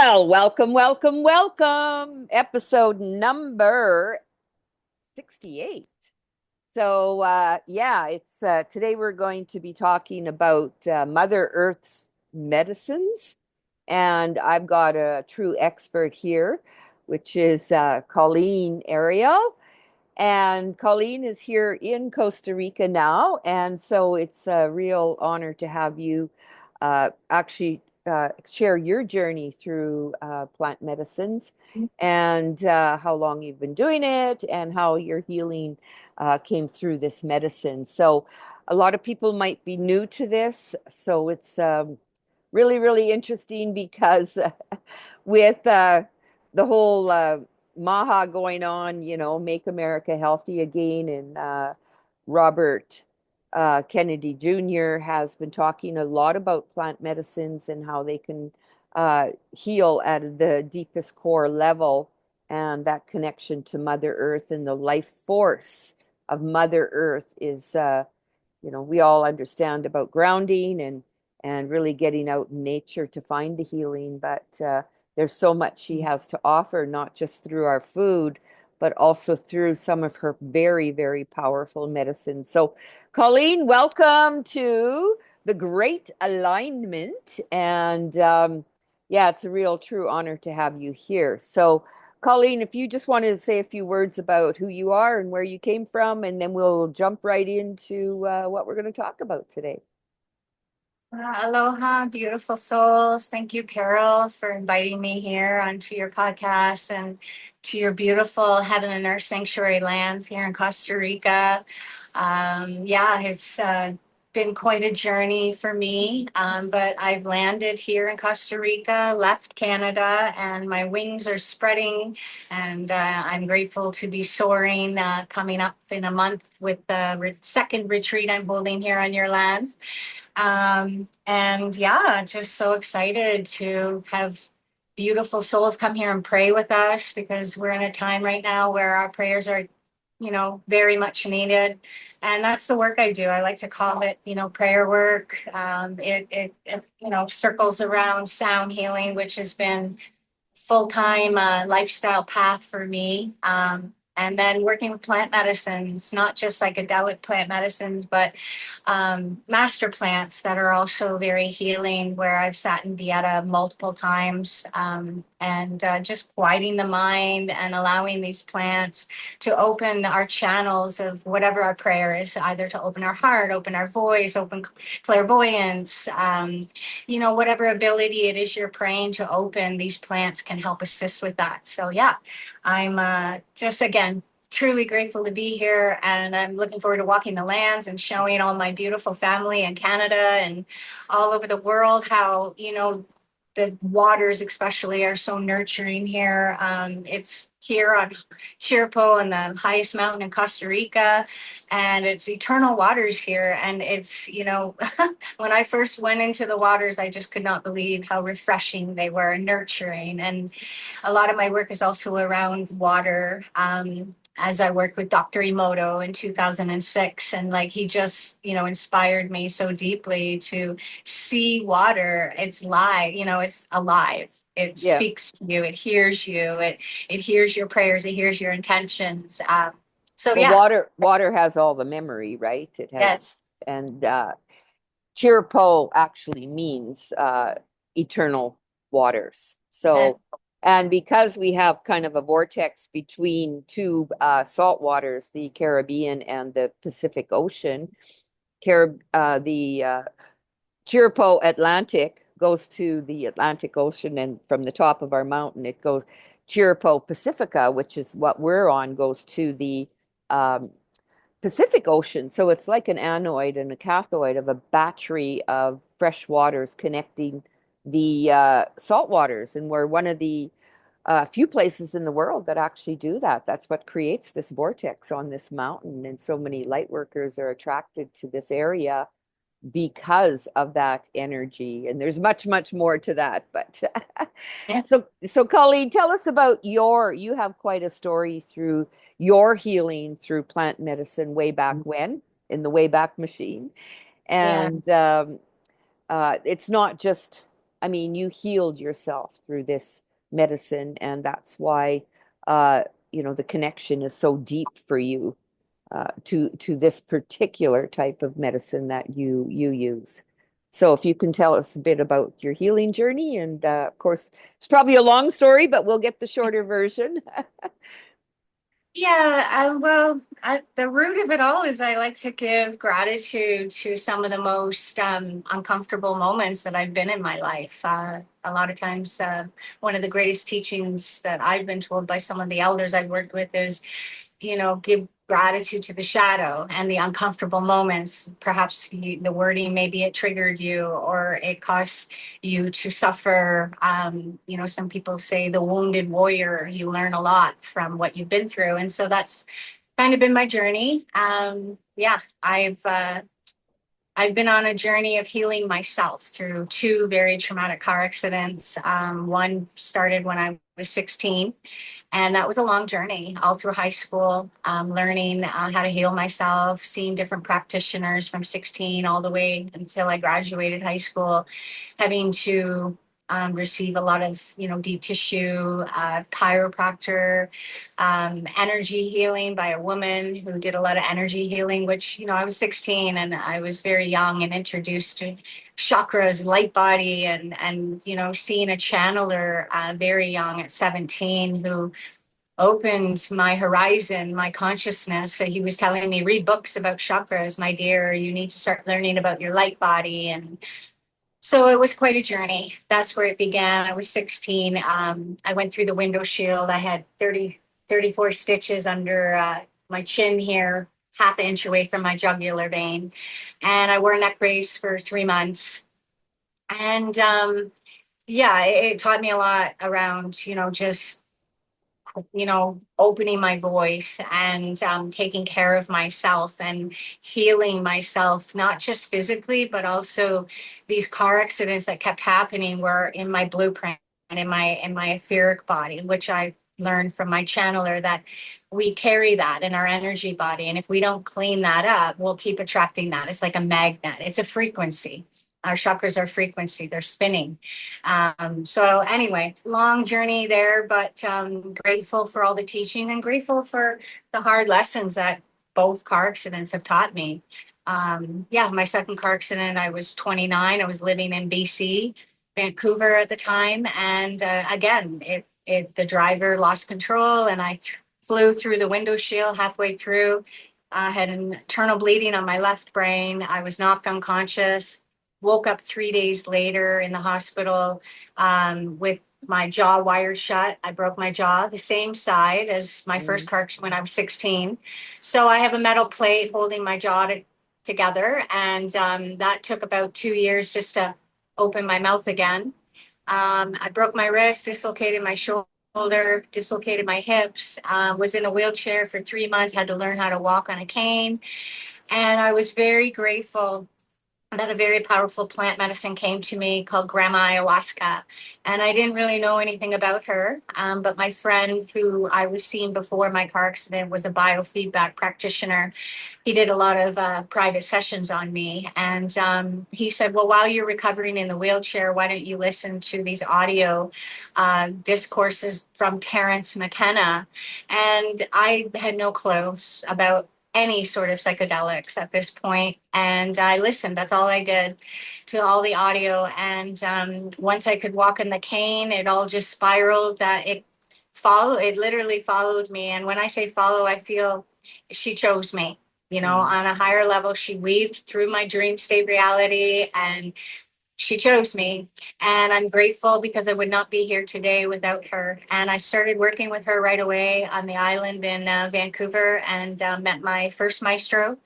Well, welcome, welcome, welcome. Episode number 68. It's today we're going to be talking about Mother Earth's medicines. And I've got a true expert here, which is Colleen Ariel. And Colleen is here in Costa Rica now. And so it's a real honor to have you actually share your journey through plant medicines and how long you've been doing it and how your healing came through this medicine. So, a lot of people might be new to this. So, it's really, really interesting because with the whole Maha going on, make America healthy again. And Robert Kennedy Jr. has been talking a lot about plant medicines and how they can heal at the deepest core level, and that connection to Mother Earth and the life force of Mother Earth is, we all understand about grounding and really getting out in nature to find the healing, but there's so much she has to offer, not just through our food, but also through some of her very, very powerful medicines. So, Colleen, welcome to the Great Alignment. And yeah, it's a real true honor to have you here. So, Colleen, if you just wanted to say a few words about who you are and where you came from, and then we'll jump right into what we're going to talk about today. Aloha, beautiful souls. Thank you, Carole, for inviting me here onto your podcast and to your beautiful Heaven and Earth Sanctuary lands here in Costa Rica. It's been quite a journey for me, but I've landed here in Costa Rica, left Canada, and my wings are spreading. And I'm grateful to be soaring coming up in a month with the second retreat I'm holding here on your lands. Just so excited to have beautiful souls come here and pray with us because we're in a time right now where our prayers are, very much needed. And that's the work I do. I like to call it, prayer work. It circles around sound healing, which has been full-time lifestyle path for me. And then working with plant medicines, not just psychedelic plant medicines, but master plants that are also very healing, where I've sat in Dieta multiple times, and just quieting the mind and allowing these plants to open our channels of whatever our prayer is, either to open our heart, open our voice, open clairvoyance, whatever ability it is you're praying to open, these plants can help assist with that. So yeah, I'm just again truly grateful to be here, and I'm looking forward to walking the lands and showing all my beautiful family in Canada and all over the world how the waters especially are so nurturing here. It's here on Chirpo, on the highest mountain in Costa Rica, and it's eternal waters here. And it's, when I first went into the waters, I just could not believe how refreshing they were and nurturing. And a lot of my work is also around water. As I worked with Dr. Emoto in 2006, and he just, inspired me so deeply to see water. It's live, it's alive. It Yeah. speaks to you. It hears you. It hears your prayers. It hears your intentions. So Well, yeah, water has all the memory, right? It has, yes, and Chirpo actually means eternal waters. and So, and because we have kind of a vortex between two salt waters, the Caribbean and the Pacific Ocean, the Chirpo Atlantic goes to the Atlantic Ocean, and from the top of our mountain, it goes Chirpo Pacifica, which is what we're on, goes to the um, Pacific Ocean. So it's like an anoid and a cathode of a battery of fresh waters connecting the salt waters. And we're one of the few places in the world that actually do that. That's what creates this vortex on this mountain. And so many light workers are attracted to this area because of that energy. And there's much, much more to that. But yeah, so Colleen, tell us about you have quite a story through your healing through plant medicine way back when in the Wayback Machine. yeah, And it's not just I mean, you healed yourself through this medicine, and that's why, uh, the connection is so deep for you, to this particular type of medicine that you use. So if you can tell us a bit about your healing journey, and of course, it's probably a long story, but we'll get the shorter version. Yeah, well, the root of it all is I like to give gratitude to some of the most uncomfortable moments that I've been in my life. A lot of times, one of the greatest teachings that I've been told by some of the elders I've worked with is, give gratitude to the shadow and the uncomfortable moments. Perhaps the wording, maybe it triggered you or it caused you to suffer. Some people say the wounded warrior, you learn a lot from what you've been through. And so that's kind of been my journey. Yeah, I've been on a journey of healing myself through two very traumatic car accidents. One started when I was 16, and that was a long journey all through high school, learning how to heal myself, seeing different practitioners from 16 all the way until I graduated high school, having to receive a lot of, deep tissue, chiropractor, energy healing by a woman who did a lot of energy healing, which, I was 16 and I was very young and introduced to chakras, light body, and seeing a channeler very young at 17 who opened my horizon, my consciousness. So he was telling me, read books about chakras, my dear. You need to start learning about your light body. And so it was quite a journey. That's where it began. I was 16. I went through the window shield. I had 34 stitches under my chin here, half an inch away from my jugular vein. And I wore a neck brace for 3 months. And yeah, it taught me a lot around, just opening my voice and taking care of myself and healing myself, not just physically, but also these car accidents that kept happening were in my blueprint and in my etheric body, which I learned from my channeler that we carry that in our energy body. And if we don't clean that up, we'll keep attracting that. It's like a magnet. It's a frequency. Our chakras are frequency. They're spinning. So anyway, long journey there, but grateful for all the teaching and grateful for the hard lessons that both car accidents have taught me. Yeah, my second car accident, I was 29. I was living in BC, Vancouver at the time. And again, the driver lost control and I flew through the window shield halfway through. I had internal bleeding on my left brain. I was knocked unconscious. Woke up 3 days later in the hospital with my jaw wired shut. I broke my jaw the same side as my first Mm. car when I was 16. So I have a metal plate holding my jaw together. And that took about 2 years just to open my mouth again. I broke my wrist, dislocated my shoulder, dislocated my hips, was in a wheelchair for 3 months, had to learn how to walk on a cane. And I was very grateful that a very powerful plant medicine came to me called Grandma Ayahuasca. And I didn't really know anything about her. But my friend who I was seeing before my car accident was a biofeedback practitioner. He did a lot of private sessions on me. And he said, well, while you're recovering in the wheelchair, why don't you listen to these audio discourses from Terence McKenna? And I had no clue about any sort of psychedelics at this point. And I listened. That's all I did to all the audio. And once I could walk in the cane, it all just spiraled. That it literally followed me. And when I say follow, I feel she chose me. Mm. On a higher level, she weaved through my dream state reality and she chose me. And I'm grateful because I would not be here today without her. And I started working with her right away on the island in Vancouver and met my first maestro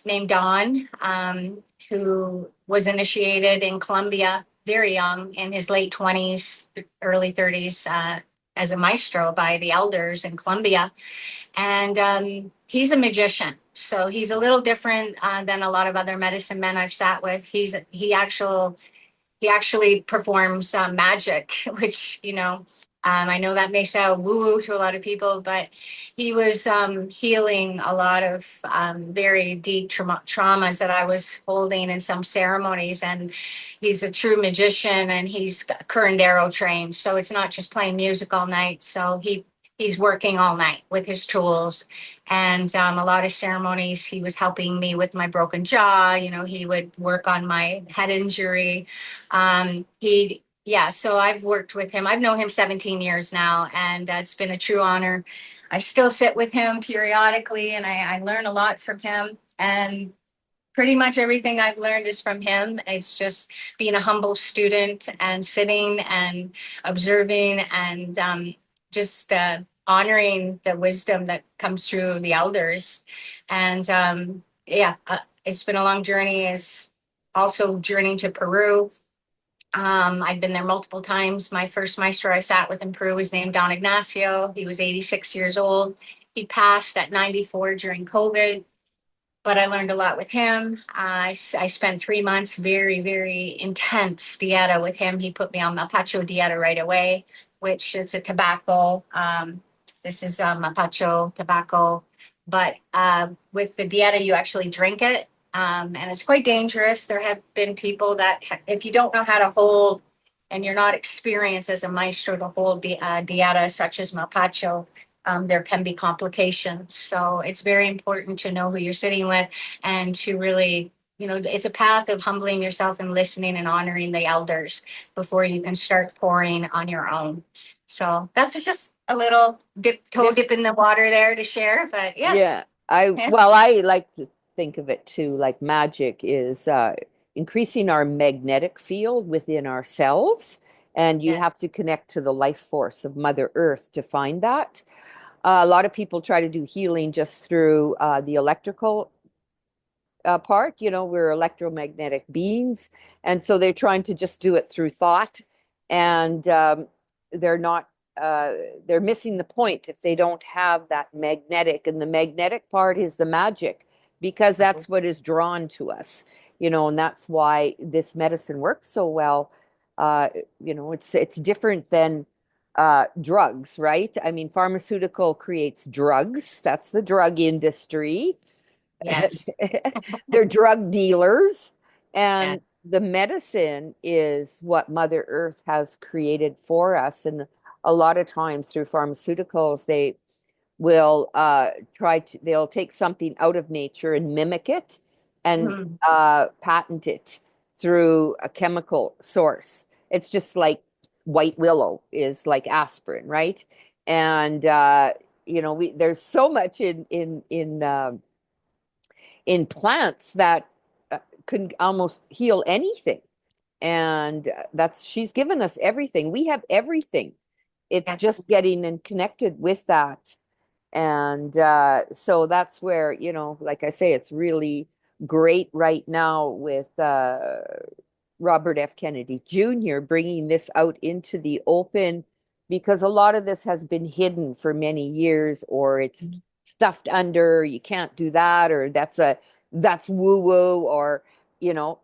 named Don, who was initiated in Colombia very young in his late 20s, early 30s. As a maestro by the elders in Colombia. And he's a magician. So he's a little different than a lot of other medicine men I've sat with. He actually performs magic, which I know that may sound woo-woo to a lot of people, but he was healing a lot of very deep traumas that I was holding in some ceremonies. And he's a true magician, and he's curandero trained. So it's not just playing music all night. So he's working all night with his tools. And a lot of ceremonies, he was helping me with my broken jaw. You know, he would work on my head injury. Yeah, so I've worked with him. I've known him 17 years now, and it's been a true honor. I still sit with him periodically, and I learn a lot from him. And pretty much everything I've learned is from him. It's just being a humble student and sitting and observing and just honoring the wisdom that comes through the elders. And yeah, it's been a long journey. Is also journeying to Peru. I've been there multiple times. My first maestro I sat with in Peru was named Don Ignacio. He was 86 years old. He passed at 94 during COVID, but I learned a lot with him. I spent 3 months, very, very intense dieta with him. He put me on mapacho dieta right away, which is a tobacco. This is mapacho tobacco. But with the dieta, you actually drink it. And it's quite dangerous. There have been people that, if you don't know how to hold and you're not experienced as a maestro to hold the dieta, such as mapacho, there can be complications. So it's very important to know who you're sitting with and to really, you know, it's a path of humbling yourself and listening and honoring the elders before you can start pouring on your own. So that's just a little toe Yeah. dip in the water there to share. But yeah, Yeah. yeah, Well, I like to think of it too, like magic is increasing our magnetic field within ourselves. And you yeah. have to connect to the life force of Mother Earth to find that. A lot of people try to do healing just through the electrical part. You know, we're electromagnetic beings. And so they're trying to just do it through thought. And they're not, uh, they're missing the point if they don't have that magnetic. And the magnetic part is the magic because that's what is drawn to us, you know, and that's why this medicine works so well. Uh, you know, it's different than drugs, right? I mean, pharmaceutical creates drugs. That's the drug industry. Yes. They're drug dealers. Yeah. And the medicine is what Mother Earth has created for us. And a lot of times through pharmaceuticals, they will they'll take something out of nature and mimic it and Mhm. patent it through a chemical source. It's just like white willow is like aspirin, right? And you know, there's so much in plants that can almost heal anything. And that's she's given us everything. We have everything. It's Yes. just getting and connected with that. And so that's where, you know, like I say, it's really great right now with Robert F. Kennedy Jr. bringing this out into the open because a lot of this has been hidden for many years or it's stuffed under, you can't do that, or that's woo woo, or, you know,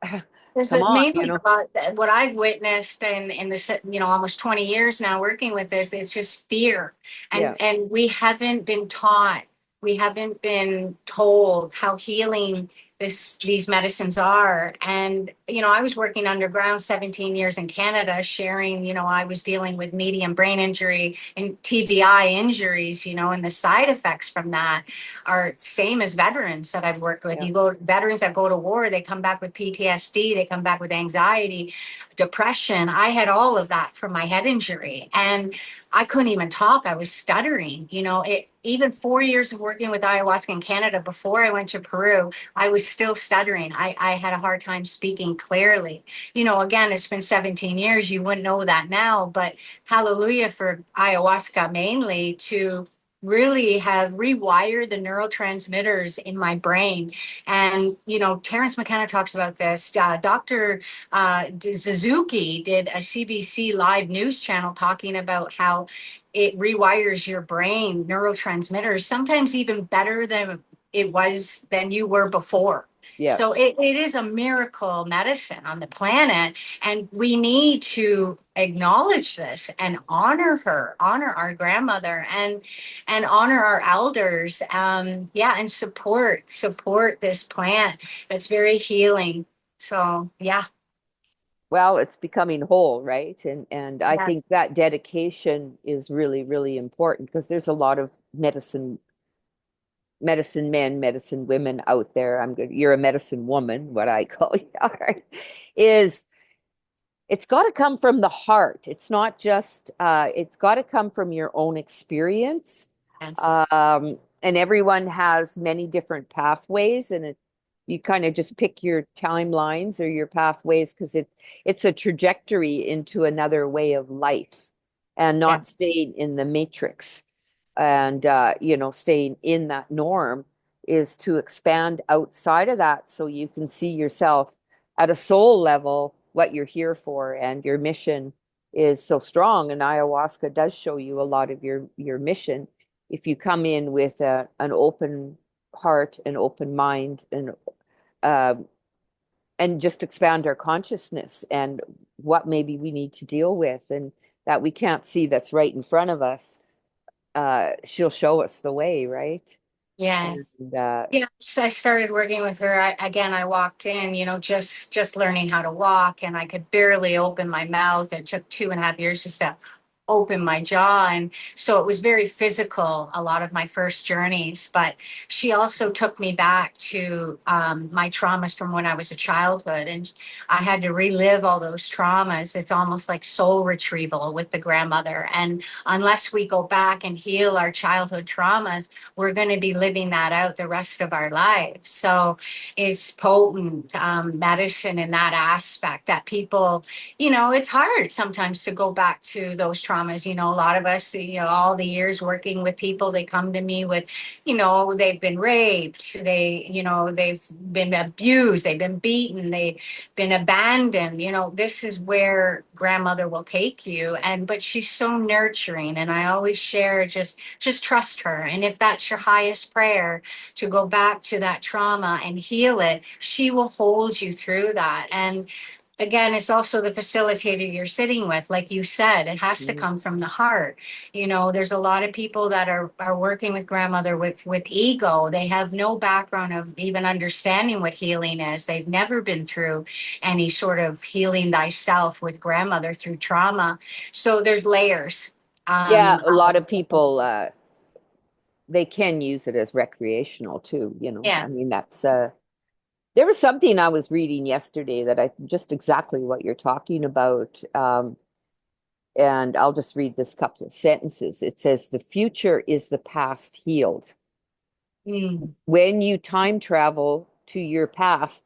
There's come on, you mainly know. about what I've witnessed in this, you know, almost 20 years now working with this. It's just fear, Yeah. and we haven't been taught, we haven't been told how healing these medicines are. And you know, I was working underground 17 years in Canada, sharing. You know, I was dealing with medium brain injury and TBI injuries. You know, and the side effects from that are same as veterans that I've worked with. Yeah. You go veterans that go to war, they come back with PTSD, they come back with anxiety, depression. I had all of that from my head injury, and I couldn't even talk. I was stuttering. You know, even 4 years of working with ayahuasca in Canada before I went to Peru, I was still stuttering. I had a hard time speaking clearly. You know, again, it's been 17 years. You wouldn't know that now, but hallelujah for ayahuasca mainly to really have rewired the neurotransmitters in my brain. And, you know, Terrence McKenna talks about this. Dr. Suzuki did a CBC live news channel talking about how it rewires your brain neurotransmitters, sometimes even better than it was than you were before. Yeah. So it is a miracle medicine on the planet. And we need to acknowledge this and honor her, honor our grandmother, and honor our elders. Yeah, and support this plant that's very healing. So yeah. Well, it's becoming whole, right? And I Yes. think that dedication is really, really important because there's a lot of medicine men, medicine women out there. I'm good. You're a medicine woman, what I call you, all right, is it's got to come from the heart. It's not just, it's got to come from your own experience. Yes. And everyone has many different pathways, and you kind of just pick your timelines or your pathways because it's a trajectory into another way of life and Yeah. not staying in the matrix. And staying in that norm is to expand outside of that so you can see yourself at a soul level what you're here for, and your mission is so strong. And ayahuasca does show you a lot of your mission if you come in with an open heart, an open mind, uh, and just expand our consciousness and what maybe we need to deal with and that we can't see that's right in front of us. She'll show us the way, right? Yeah. And Yeah, so I started working with her. I walked in, just learning how to walk, and I could barely open my mouth. It took 2.5 years just to open my jaw, and so it was very physical. A lot of my first journeys, but she also took me back to my traumas from when I was a childhood, and I had to relive all those traumas. It's almost like soul retrieval with the grandmother, and unless we go back and heal our childhood traumas, we're going to be living that out the rest of our lives. So it's potent medicine in that aspect that people, it's hard sometimes to go back to those traumas. A lot of us, all the years working with people, they come to me with, they've been raped, they've been abused, they've been beaten, they've been abandoned. This is where grandmother will take you. But she's so nurturing. And I always share, just trust her. And if that's your highest prayer, to go back to that trauma and heal it, she will hold you through that. And again, it's also the facilitator you're sitting with. Like you said, it has to mm, come from the heart. There's a lot of people that are working with grandmother with ego. They have no background of even understanding what healing is. They've never been through any sort of healing thyself with grandmother through trauma. So there's layers. yeah, um a lot of people they can use it as recreational too, I yeah. mean, that's there was something I was reading yesterday that I just exactly what you're talking about. And I'll just read this couple of sentences. It says, "The future is the past healed. Mm. When you time travel to your past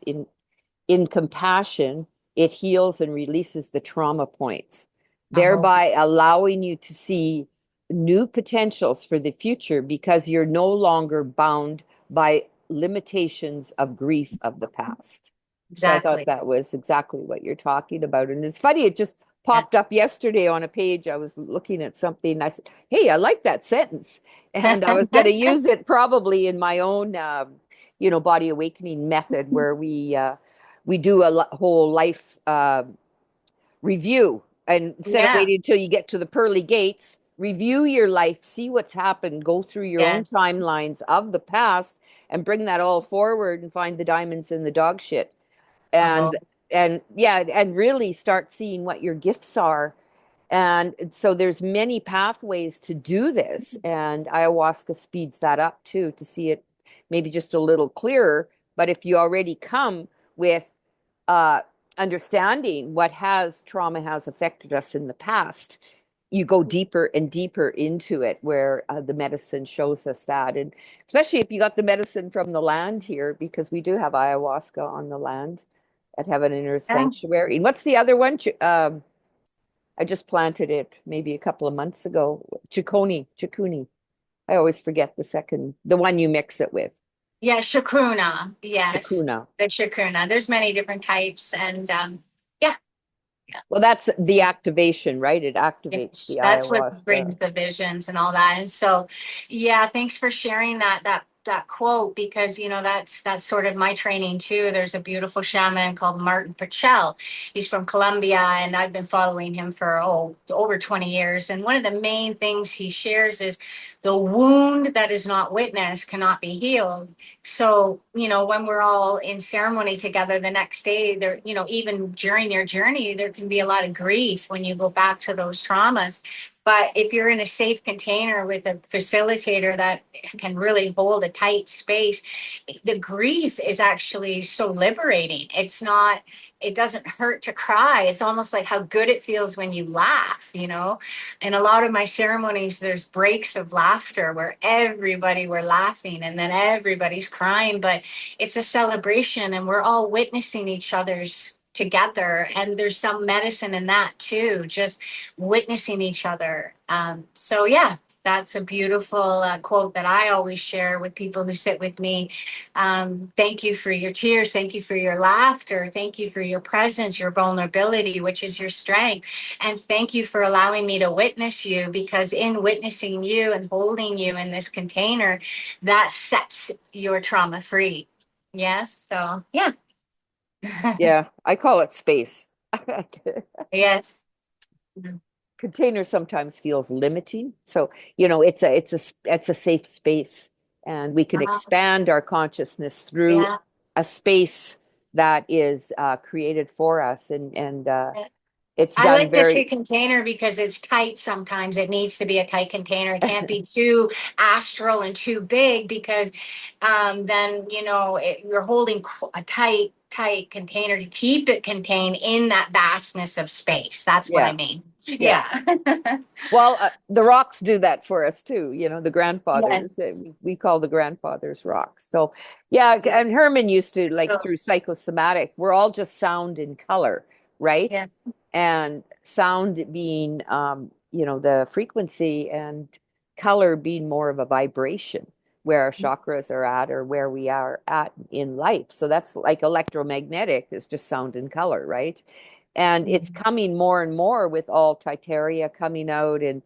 in compassion, it heals and releases the trauma points, Uh-huh. thereby allowing you to see new potentials for the future because you're no longer bound by limitations of grief of the past." So I thought Exactly. that was exactly what you're talking about. And it's funny, it just Yeah. popped up yesterday on a page. I was looking at something and I said, "Hey, I like that sentence." And I was going to use it probably in my own, body awakening method where we do a whole life review. And instead of Yeah. waiting until you get to the pearly gates, review your life, see what's happened, go through your own Yes. timelines of the past and bring that all forward and find the diamonds in the dog shit. Uh-huh. And yeah, and really start seeing what your gifts are. And so there's many pathways to do this, and ayahuasca speeds that up too, to see it maybe just a little clearer. But if you already come with uh, understanding what has trauma has affected us in the past, you go deeper and deeper into it, where the medicine shows us that. And especially if you got the medicine from the land here, because we do have ayahuasca on the land at Heaven and Earth Yeah. Sanctuary. And what's the other one? I just planted it maybe a couple of months ago. Chikuni. I always forget the one you mix it with. Yeah, Shakuna. Yes, Chikuna. the Shakuna. There's many different types, and yeah, yeah, Well, that's the activation, right? It activates the yes, that's what ayahuasca. brings the visions and all that. And so, yeah, thanks for sharing that that quote because that's sort of my training too. There's a beautiful shaman called Martin Purcell. He's from Colombia, and I've been following him for over 20 years. And one of the main things he shares is the wound that is not witnessed cannot be healed. So, when we're all in ceremony together the next day, there, even during your journey, there can be a lot of grief when you go back to those traumas. But if you're in a safe container with a facilitator that can really hold a tight space, the grief is actually so liberating. It doesn't hurt to cry. It's almost like how good it feels when you laugh. In a lot of my ceremonies, there's breaks of laughter where everybody were laughing and then everybody's crying, but it's a celebration and we're all witnessing each other's together. And there's some medicine in that too, just witnessing each other. So yeah, that's a beautiful quote that I always share with people who sit with me. Thank you for your tears. Thank you for your laughter. Thank you for your presence, your vulnerability, which is your strength. And thank you for allowing me to witness you, because in witnessing you and holding you in this container, that sets your trauma free. Yes. So yeah. Yeah, I call it space. Yes. Container sometimes feels limiting. So, it's a safe space, and we can Uh, expand our consciousness through yeah. a space that is created for us, and it's I done like the very, shea container because it's tight sometimes. It needs to be a tight container. It can't be too astral and too big because then, you're holding a tight container to keep it contained in that vastness of space. That's what I yeah, mean. yeah. Yeah. Well, the rocks do that for us too. The grandfathers, Yes. we call the grandfathers rocks. So, yeah, and Herman used to, like, So, through psychosomatic, we're all just sound and color, right? yeah. And sound being, the frequency, and color being more of a vibration, where our chakras are at, or where we are at in life. So that's like electromagnetic is just sound and color, right? And it's coming more and more with all Titaria coming out, and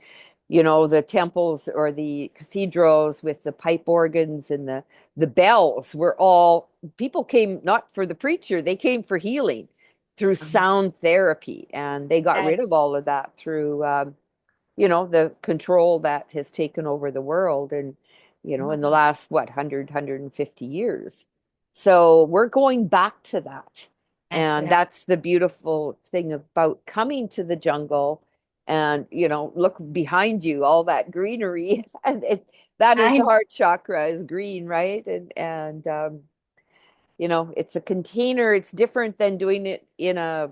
the temples or the cathedrals with the pipe organs and the bells were all, people came not for the preacher, they came for healing through sound therapy, and they got rid of Yes. all of that through the control that has taken over the world, and in the last, what, 150 years. So we're going back to that. Yes. And that's the beautiful thing about coming to the jungle, and look behind you, all that greenery. And that is the I heart chakra, is green, right? It's a container. It's different than doing it in a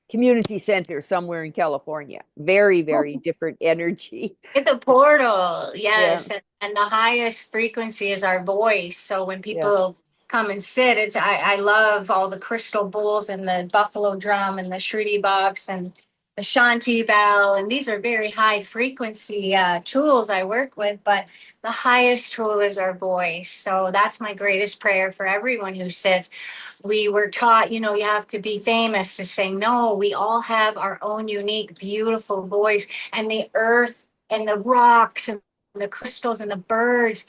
community center somewhere in California. Very, very different energy. It's a portal, Yeah, yes. And the highest frequency is our voice. So when yeah, people come and sit, I love all the crystal bowls and the buffalo drum and the shruti box and the shanti bell. And these are very high frequency tools I work with, but the highest tool is our voice. So that's my greatest prayer for everyone who sits. We were taught, you have to be famous to sing. No, we all have our own unique, beautiful voice, and the earth and the rocks and the crystals and the birds,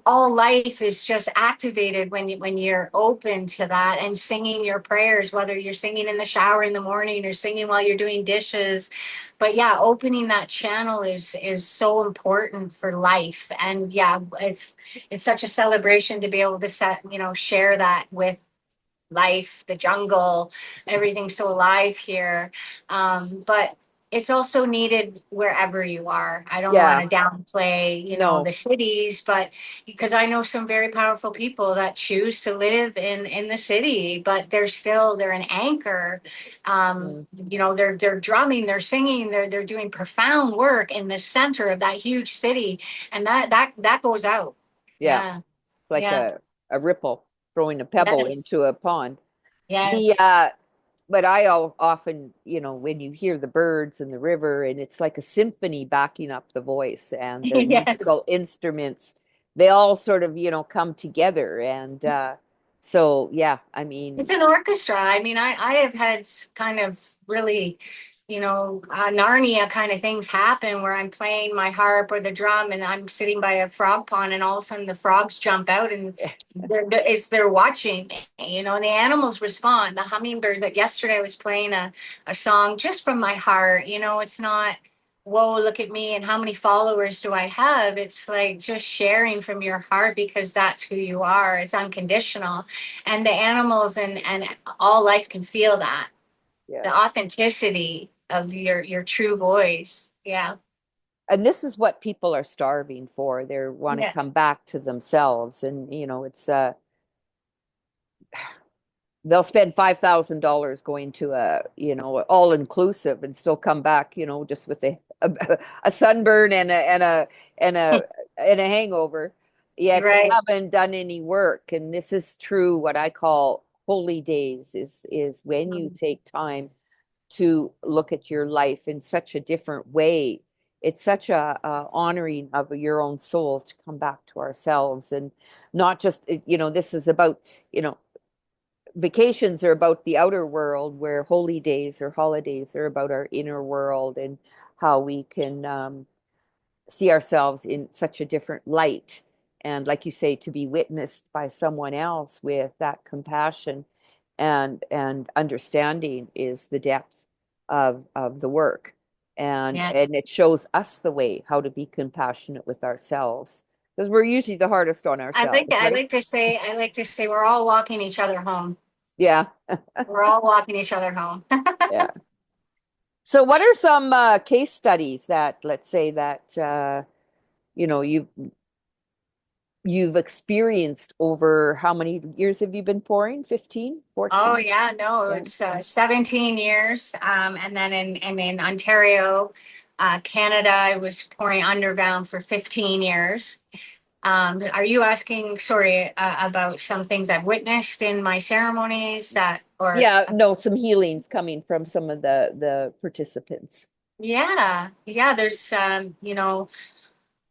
all life is just activated when you're open to that and singing your prayers, whether you're singing in the shower in the morning or singing while you're doing dishes. But yeah, opening that channel is so important for life. And yeah, it's such a celebration to be able to share that with life, the jungle, everything's so alive here. But it's also needed wherever you are. I don't want yeah. to downplay, No. the cities, but because I know some very powerful people that choose to live in the city, but they're an anchor. Mm, They're drumming, they're singing, they're doing profound work in the center of that huge city, and that goes out. yeah, Yeah, like yeah, a ripple throwing a pebble yes, into a pond. The yes. but often, when you hear the birds and the river, and it's like a symphony backing up the voice, and the Yes. musical instruments, they all sort of, come together. And so, yeah, I It's mean, an orchestra. I mean, I have had kind of really Narnia kind of things happen where I'm playing my harp or the drum and I'm sitting by a frog pond and all of a sudden the frogs jump out and they're watching me, and the animals respond. The hummingbirds, that yesterday I was playing a song just from my heart. It's not, whoa, look at me and how many followers do I have? It's like just sharing from your heart because that's who you are. It's unconditional. And the animals and all life can feel that, Yeah. the authenticity of your true voice. Yeah. And this is what people are starving for. They want to Yeah. come back to themselves. And, it's they'll spend $5,000 going to all inclusive and still come back, just with a sunburn and a hangover. Yet they Right. haven't done any work. And this is true. What I call holy days is when you take time to look at your life in such a different way. It's such a honoring of your own soul to come back to ourselves and not just, this is about, vacations are about the outer world, where holy days or holidays are about our inner world and how we can see ourselves in such a different light. And like you say, to be witnessed by someone else with that compassion and understanding is the depth of the work. Yeah. And it shows us the way how to be compassionate with ourselves. Because we're usually the hardest on I ourselves, like I right? like to say I like to say we're all walking each other home. Yeah. We're all walking each other home. Yeah. So what are some case studies that, let's say that you know you've you've experienced over how many years have you been pouring? 15, Oh 14? yeah, no, Yeah. it's 17 years. And then in Ontario, Canada, I was pouring underground for 15 years. Are you asking, sorry, about some things I've witnessed in my ceremonies that, or Yeah, no, some healings coming from some of the participants. yeah, yeah, there's,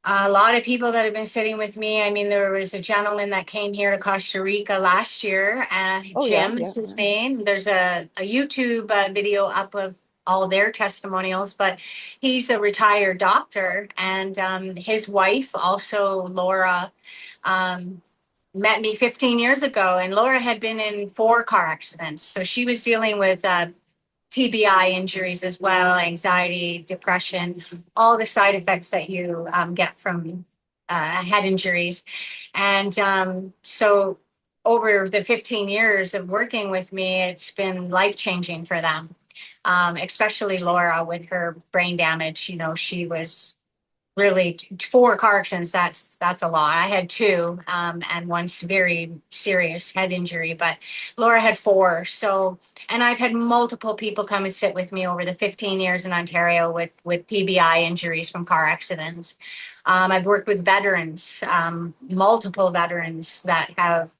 a lot of people that have been sitting with me. I mean, there was a gentleman that came here to Costa Rica last year. Oh yeah, Jim yeah, is his yeah. name. There's a YouTube video up of all their testimonials, but he's a retired doctor, and his wife, also Laura, um, met me 15 years ago, and Laura had been in 4 car accidents, so she was dealing with TBI injuries as well, anxiety, depression, all the side effects that you get from head injuries. And so over the 15 years of working with me, it's been life changing for them, especially Laura with her brain damage. She was really 4 car accidents. That's a lot. I had two, and one very serious head injury, but Laura had four. So, and I've had multiple people come and sit with me over the 15 years in Ontario with TBI injuries from car accidents. I've worked with veterans, multiple veterans that have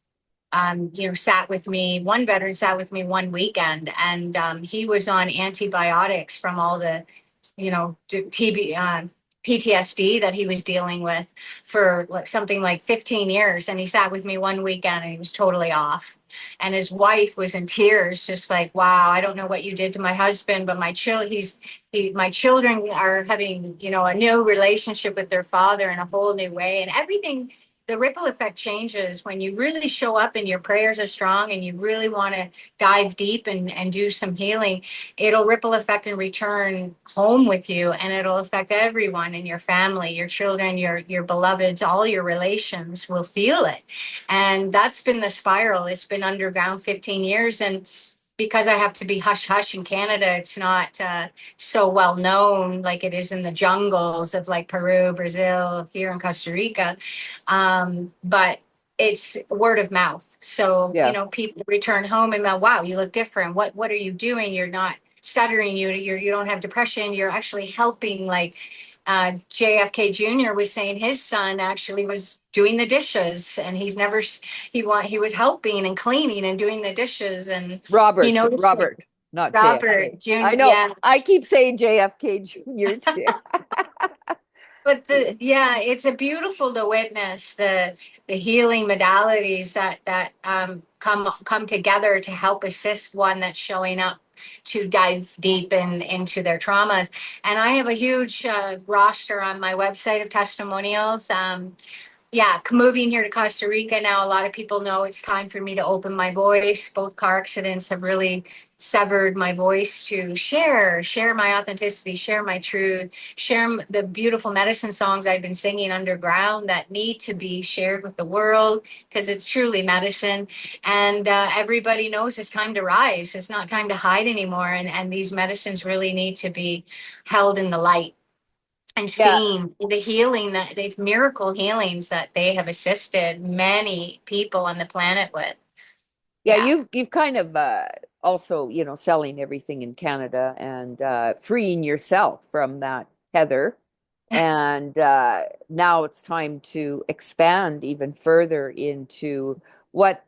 sat with me. One veteran sat with me one weekend, and he was on antibiotics from all the, TB, PTSD that he was dealing with for something like 15 years. And he sat with me one weekend and he was totally off. And his wife was in tears, just like, wow, I don't know what you did to my husband, but my children are having, a new relationship with their father in a whole new way. And everything, the ripple effect changes when you really show up and your prayers are strong and you really want to dive deep and do some healing. It'll ripple effect and return home with you, and it'll affect everyone in your family, your children, your beloveds, all your relations will feel it. And that's been the spiral. It's been underground 15 years. And because I have to be hush hush in Canada, it's not so well known like it is in the jungles of like Peru, Brazil, here in Costa Rica. But it's word of mouth. So, Yeah. people return home and wow, you look different. What are you doing? You're not stuttering. You don't have depression. You're actually helping. Like JFK Jr. was saying, his son actually was doing the dishes, and he was helping and cleaning and doing the dishes, and he noticed it. Robert, not JFK. Robert Jr. I know. Yeah. I keep saying JFK Jr. too. But it's a beautiful to witness the healing modalities that come together to help assist one that's showing up to dive deep into their traumas. And I have a huge roster on my website of testimonials. Yeah, moving here to Costa Rica now, a lot of people know it's time for me to open my voice. Both car accidents have really severed my voice to share my authenticity, share my truth, share the beautiful medicine songs I've been singing underground that need to be shared with the world because it's truly medicine. And everybody knows it's time to rise. It's not time to hide anymore. And these medicines really need to be held in the light and Yeah. seeing the healing that these miracle healings that they have assisted many people on the planet with. Yeah, Yeah. you've kind of also, selling everything in Canada and freeing yourself from that tether. And now it's time to expand even further into what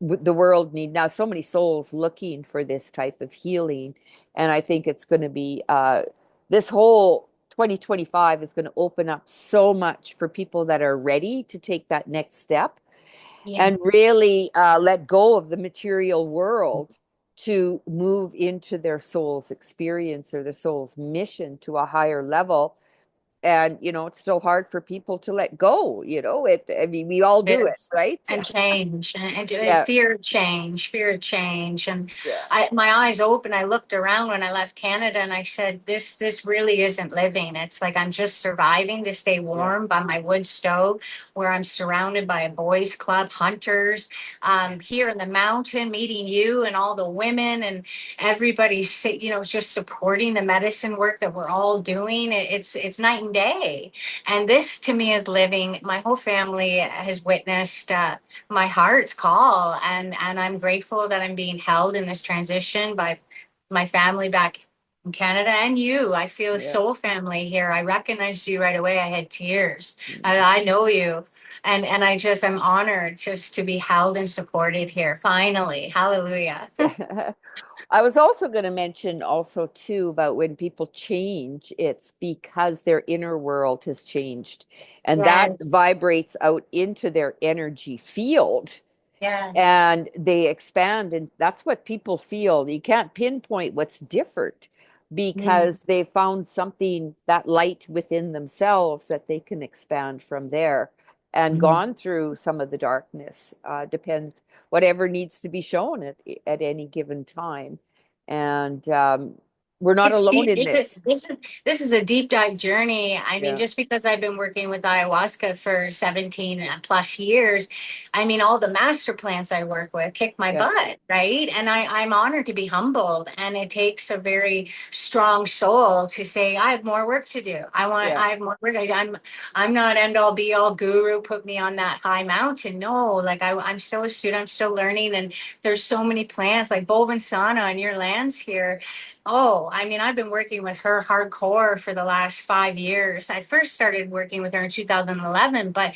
the world need now. So many souls looking for this type of healing, and I think it's going to be this whole 2025 is going to open up so much for people that are ready to take that next step Yeah. and really let go of the material world to move into their soul's experience or their soul's mission to a higher level. And it's still hard for people to let go. I mean, we all do it, Yes. right? And change and Yeah, fear of change. And yeah, my eyes open. I looked around when I left Canada and I said, this really isn't living. It's like I'm just surviving to stay yeah, warm by my wood stove where I'm surrounded by a boys club, hunters, here in the mountain, meeting you and all the women and everybody, just supporting the medicine work that we're all doing. It's night and day. And this to me is living. My whole family has witnessed my heart's call, and I'm grateful that I'm being held in this transition by my family back in Canada and you. I feel a yeah. soul family here. I recognized you right away. I had tears. Mhm. I know you. And I'm honored just to be held and supported here. Finally. Hallelujah. I was also going to mention also too about when people change, it's because their inner world has changed, and that Yes. vibrates out into their energy field Yeah. and they expand, and that's what people feel. You can't pinpoint what's different Mm, because they found something, that light within themselves, that they can expand from there and mm. gone through some of the darkness. Depends whatever needs to be shown at any given time. And we're not It's alone deep. in this. This is a deep dive journey. I mean, Yeah, just because I've been working with ayahuasca for 17 plus years, I mean, all the master plants I work with kick my yeah, butt, right? And I'm honored to be humbled. And it takes a very strong soul to say, I have more work to do. yeah, I have more work. I'm not end all be all guru, put me on that high mountain. No, like I'm still a student, I'm still learning. And there's so many plants like Sana on your lands here. Oh, I mean, I've been working with her hardcore for the last 5 years. I first started working with her in 2011, but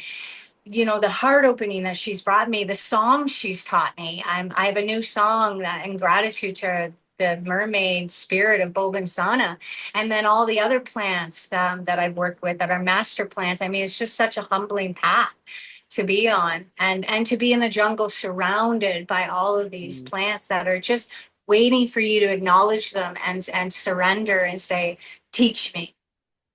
the heart opening that she's brought me, the songs she's taught me. I have a new song that in gratitude to the mermaid spirit of Sana, and then all the other plants that I've worked with that are master plants. I mean, it's just such a humbling path to be on, and to be in the jungle surrounded by all of these mm, plants that are just waiting for you to acknowledge them and surrender and say, teach me,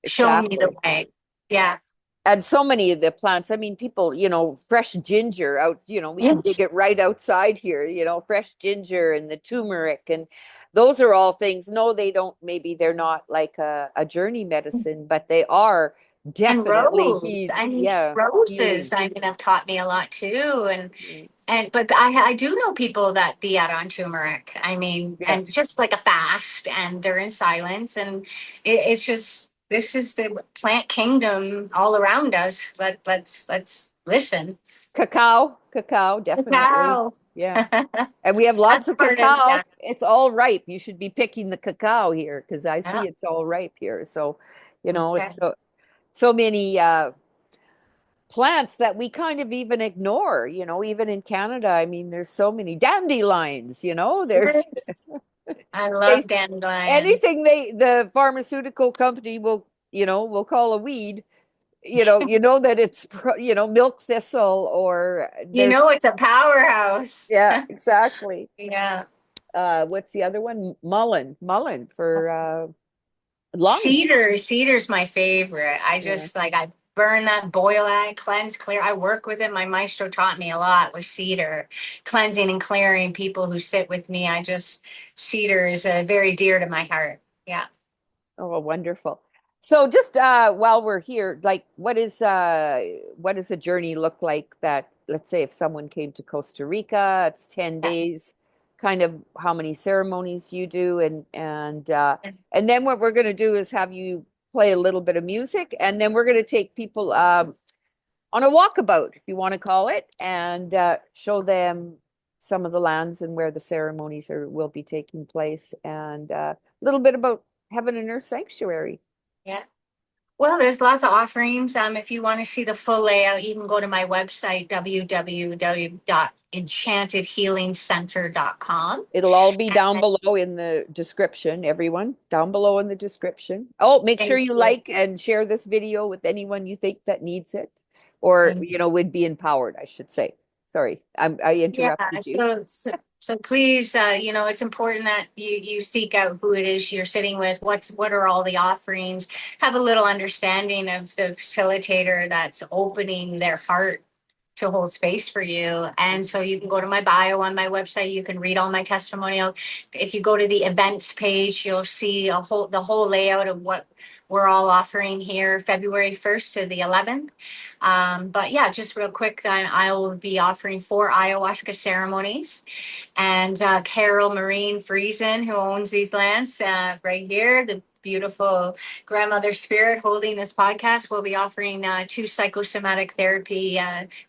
show me the exactly. way. Yeah. And so many of the plants, I mean, people, fresh ginger out, we can dig Yes. it right outside here, fresh ginger and the turmeric. And those are all things. No, they don't, maybe they're not like a journey medicine, but they are And definitely yeah, roses, healing. I mean, have taught me a lot too. Mm. But I do know people that diet on turmeric. I mean, Yeah. and just like a fast, and they're in silence, and it's just this is the plant kingdom all around us. Let's listen. Cacao, definitely. Cacao. Yeah. And we have lots That's of part of cacao. that. It's all ripe. You should be picking the cacao here because I Yeah. see it's all ripe here. So, it's Okay. so many plants that we kind of even ignore, even in Canada. I mean, there's so many dandelions, there's Yes. I they love dandelion. anything the pharmaceutical company will call a weed, that it's milk thistle or You know, there's it's a powerhouse. yeah, exactly. Yeah. What's the other one? Mullein for lungs. Cedar's my favorite. I Yeah. just like I burn that, boil that, cleanse, clear. I work with it. My maestro taught me a lot with cedar, cleansing and clearing people who sit with me. Cedar is very dear to my heart. Yeah. Oh, wonderful. So just while we're here, like what does a journey look like that, let's say if someone came to Costa Rica, it's 10 Yeah. days, kind of how many ceremonies you do and then what we're going to do is have you play a little bit of music and then we're going to take people on a walkabout, if you want to call it, and show them some of the lands and where the ceremonies will be taking place and a little bit about Heaven and Earth Sanctuary. Yeah. Well, there's lots of offerings. If you want to see the full layout, you can go to my website, www.enchantedhealingcenter.com. It'll all be down below in the description, everyone, down below in the description. Oh, make sure Thank you you. like and share this video with anyone you think that needs it or, Thank would be empowered, I should say. Sorry, I Yeah, interrupted you. so please, it's important that you seek out who it is you're sitting with. What are all the offerings? Have a little understanding of the facilitator that's opening their heart to hold space for you. And so you can go to my bio on my website. You can read all my testimonials. If you go to the events page, you'll see the whole layout of what we're all offering here, February 1st to the 11th. But yeah, just real quick, then I will be offering 4 ayahuasca ceremonies. And Carole Maureen Friesen, who owns these lands right here, the beautiful grandmother spirit holding this podcast, will be offering 2 psychosomatic therapy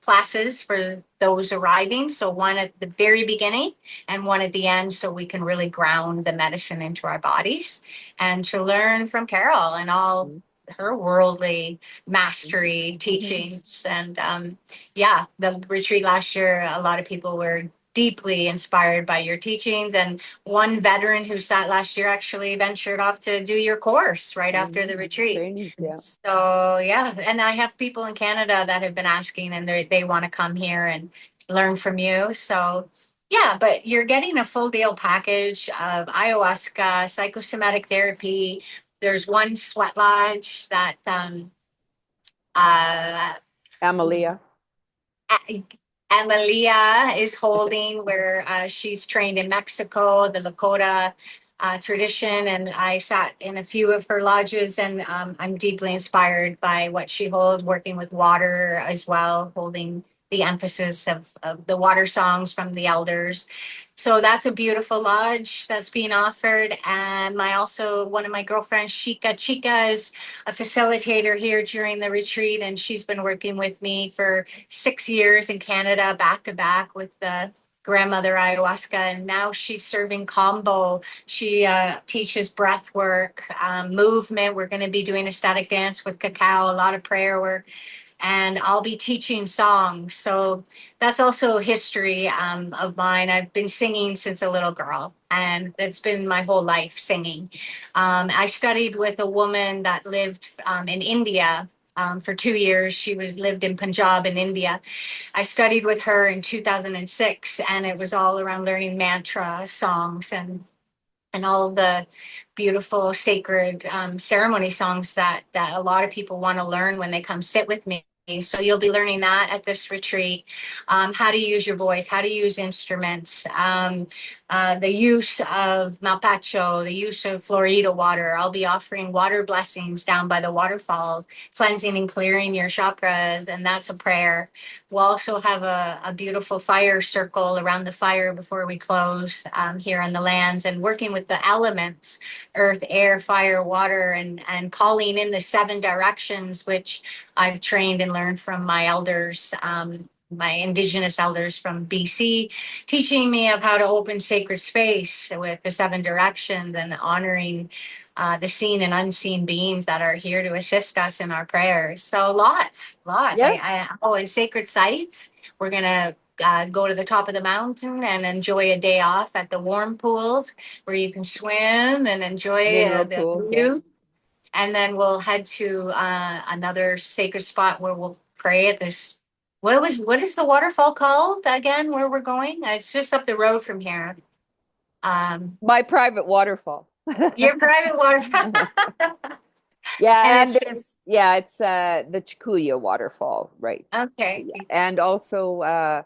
classes for those arriving. So one at the very beginning and one at the end, so we can really ground the medicine into our bodies and to learn from Carole and all her worldly mastery teachings. And yeah, the retreat last year, a lot of people were deeply inspired by your teachings. And one veteran who sat last year actually ventured off to do your course right after the retreat. Trainings, yeah. So yeah, and I have people in Canada that have been asking and they want to come here and learn from you. So yeah, but you're getting a full deal package of ayahuasca, psychosomatic therapy. There's one sweat lodge that uh, Amelia. Amelia is holding, where she's trained in Mexico, the Lakota tradition. And I sat in a few of her lodges, and I'm deeply inspired by what she holds, working with water as well, holding the emphasis of the water songs from the elders. So that's a beautiful lodge that's being offered. And one of my girlfriends, Shika Chica, is a facilitator here during the retreat, and she's been working with me for 6 years in Canada, back to back with the grandmother ayahuasca, and now she's serving Kambo. She teaches breath work, movement. We're going to be doing a static dance with cacao, a lot of prayer work, and I'll be teaching songs. So that's also history of mine. I've been singing since a little girl, and it's been my whole life singing. I studied with a woman that lived in India for 2 years. She lived in Punjab in India. I studied with her in 2006, and it was all around learning mantra songs and all the beautiful sacred ceremony songs that a lot of people want to learn when they come sit with me. So you'll be learning that at this retreat, how to use your voice, how to use instruments, the use of mapacho, the use of Florida water. I'll be offering water blessings down by the waterfalls, cleansing and clearing your chakras, and that's a prayer. We'll also have a beautiful fire circle around the fire before we close here on the lands, and working with the elements, earth, air, fire, water, and calling in the 7 directions, which I've trained and learned from my elders, my indigenous elders from BC, teaching me of how to open sacred space with the 7 directions and honoring the seen and unseen beings that are here to assist us in our prayers. So lots. Yeah. In sacred sites, we're gonna go to the top of the mountain and enjoy a day off at the warm pools where you can swim and enjoy Mineral the pools, yeah. view. And then we'll head to another sacred spot where we'll pray at this. What is the waterfall called again? Where we're going? It's just up the road from here. My private waterfall. Your private water. And Yeah, and it's it's the Chicuya waterfall, right? okay. Yeah. And also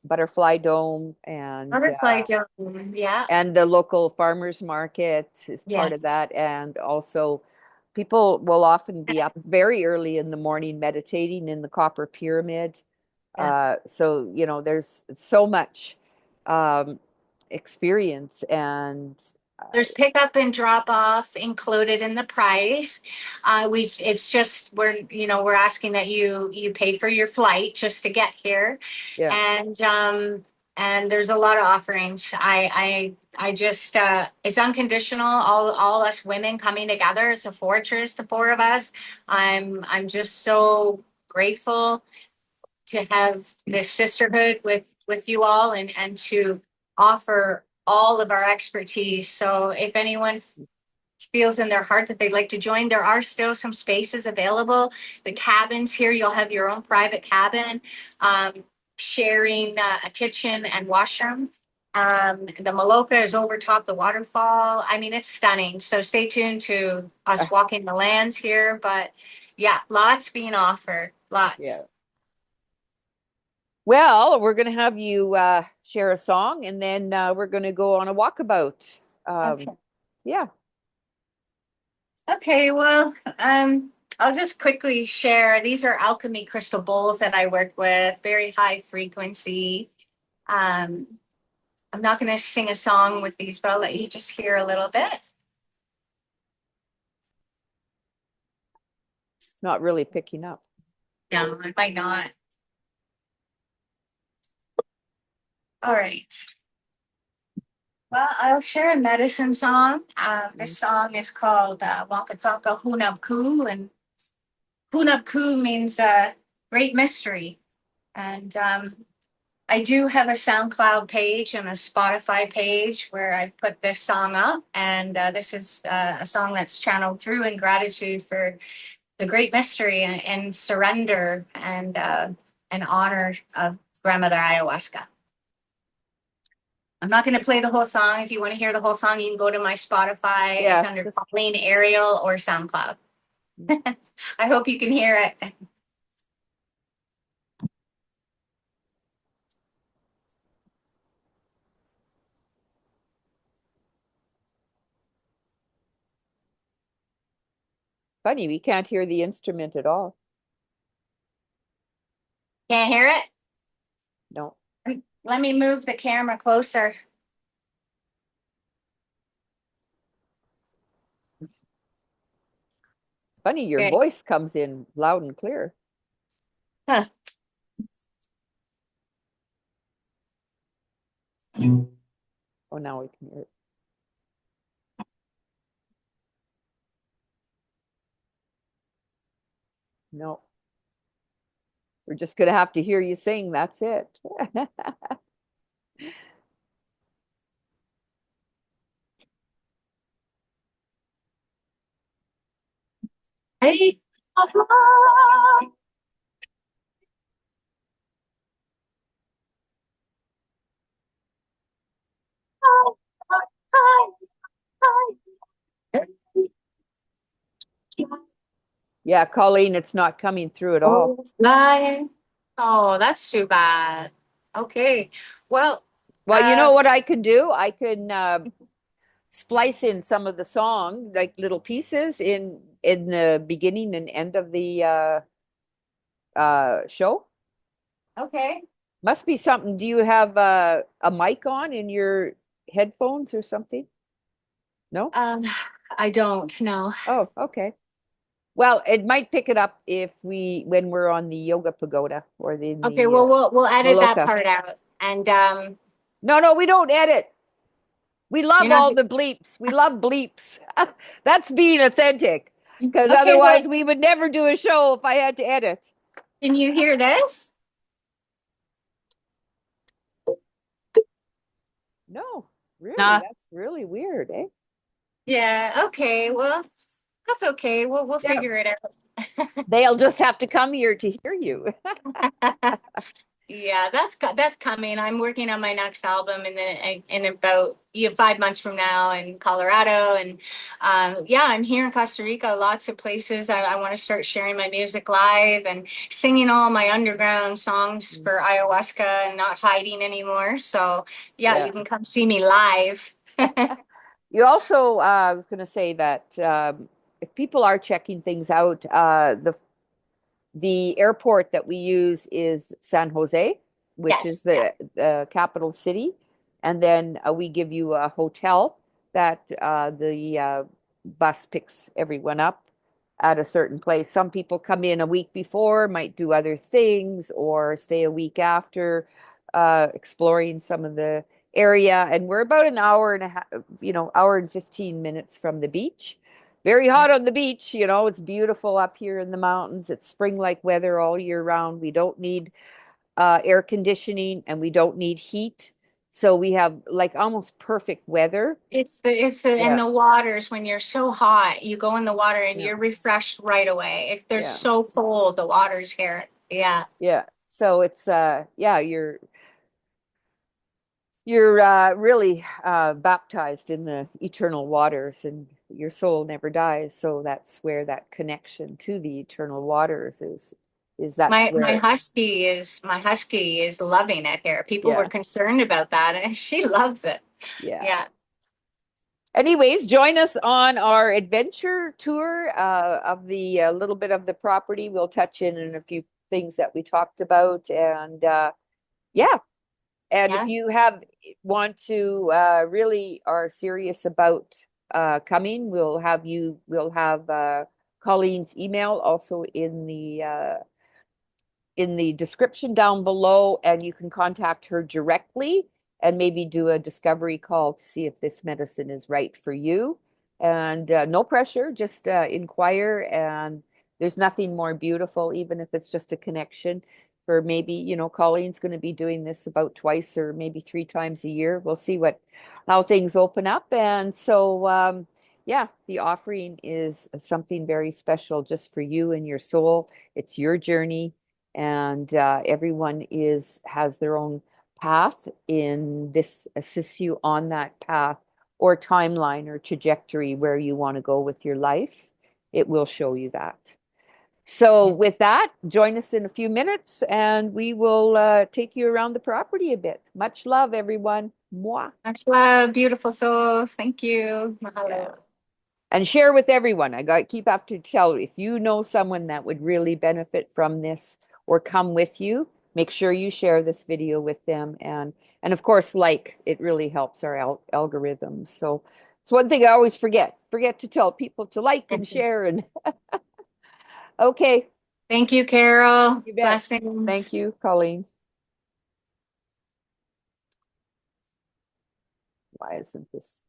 Butterfly Dome Butterfly dome. Yeah. and the local farmers market is part of Yes. that. And also people will often be up very early in the morning meditating in the Copper Pyramid. Yeah. So, there's so much um, experience and There's pickup and drop off included in the price. It's just we're asking that you pay for your flight just to get here, yeah, and there's a lot of offerings. I just it's unconditional. All us women coming together. It's a fortress, the four of us. I'm just so grateful to have this sisterhood with you all and to offer all of our expertise. So if anyone feels in their heart that they'd like to join, there are still some spaces available. The cabins here, you'll have your own private cabin, sharing a kitchen and washroom. The Maloka is over top the waterfall. I mean, it's stunning. So stay tuned to us walking the lands here. But yeah, lots being offered. yeah. Lots. Well, we're going to have you share a song and then we're going to go on a walkabout. Okay. Yeah. Okay, well, I'll just quickly share. These are alchemy crystal bowls that I work with, very high frequency. Um, I'm not going to sing a song with these, but I'll let you just hear a little bit. It's not really picking up. No, it might not. All right. Well, I'll share a medicine song. This song is called Waka Waka Hunab Ku, and Hunab Ku means great mystery. And I do have a SoundCloud page and a Spotify page where I've put this song up. And this is a song that's channeled through in gratitude for the great mystery and surrender and honor of grandmother ayahuasca. I'm not going to play the whole song. If you want to hear the whole song, you can go to my Spotify. It's Yeah. under Colleen Ariel or SoundCloud. I hope you can hear it. Funny, we can't hear the instrument at all. Can't hear it? No. Let me move the camera closer. Funny, your Okay. voice comes in loud and clear. Huh. Oh, now we can hear it. No. We're just going to have to hear you sing. That's it. Hey. Yeah, Colleen, it's not coming through at all. Flying. Oh, that's too bad. Okay. Well, Well, you know what I can do? I can splice in some of the song, like little pieces in the beginning and end of the show. okay. Must be something. Do you have a mic on in your headphones or something? No? Um, I don't know. Oh, okay. Well, it might pick it up if when we're on the yoga pagoda or in Okay, the well we'll edit that Maloka. part out. And No, we don't edit. We you're love not all the bleeps. We love bleeps. That's being authentic. Because okay, well, otherwise we would never do a show if I had to edit. can you hear this? No, really, No. that's really weird, eh? Yeah, okay. Well, that's okay. We'll Yeah, figure it out. they'll just have to come here to hear you. Yeah, that's coming. I'm working on my next album in about 5 months from now in Colorado, and yeah, I'm here in Costa Rica. Lots of places. I want to start sharing my music live and singing all my underground songs for ayahuasca and not hiding anymore. So yeah, Yeah. you can come see me live. You also, I was going to say that if people are checking things out, the airport that we use is San Jose, which is Yes, yeah. the capital city. And then we give you a hotel that the bus picks everyone up at a certain place. Some people come in a week before, might do other things, or stay a week after, exploring some of the area. And we're about an hour and a half, hour and 15 minutes from the beach. Very hot on the beach, it's beautiful up here in the mountains. It's spring-like weather all year round. We don't need air conditioning and we don't need heat. So we have like almost perfect weather. It's the and Yeah, the waters when you're so hot, you go in the water and yeah, you're refreshed right away. If they're yeah, so cold, the waters here. Yeah. yeah. So it's yeah, you're really baptized in the eternal waters and your soul never dies. So that's where that connection to the eternal waters is that's My my where, husky is my husky is loving it here. People were yeah, concerned about that and she loves it. yeah. Yeah. Anyways, join us on our adventure tour of the little bit of the property. We'll touch in a few things that we talked about, and yeah. And if Yeah. you want to really are serious about coming, we'll have Colleen's email also in the description down below, and you can contact her directly and maybe do a discovery call to see if this medicine is right for you. And no pressure, just inquire. And there's nothing more beautiful, even if it's just a connection. For maybe, Colleen's going to be doing this about twice or maybe 3 times a year. We'll see how things open up. And so, yeah, the offering is something very special just for you and your soul. It's your journey, and everyone has their own path. In this assists you on that path or timeline or trajectory where you want to go with your life. It will show you that. So Yeah. with that, join us in a few minutes and we will take you around the property a bit. Much love, everyone. Mwah. Much love, beautiful souls. Thank you. Yeah. Mahalo. And share with everyone. I got keep have to tell if you know someone that would really benefit from this or come with you, make sure you share this video with them, and of course it really helps our algorithms. So it's one thing I always forget to tell people to like and share, and okay, Thank you, Carol. you bet. Blessings. Thank you, Colleen. Why isn't this?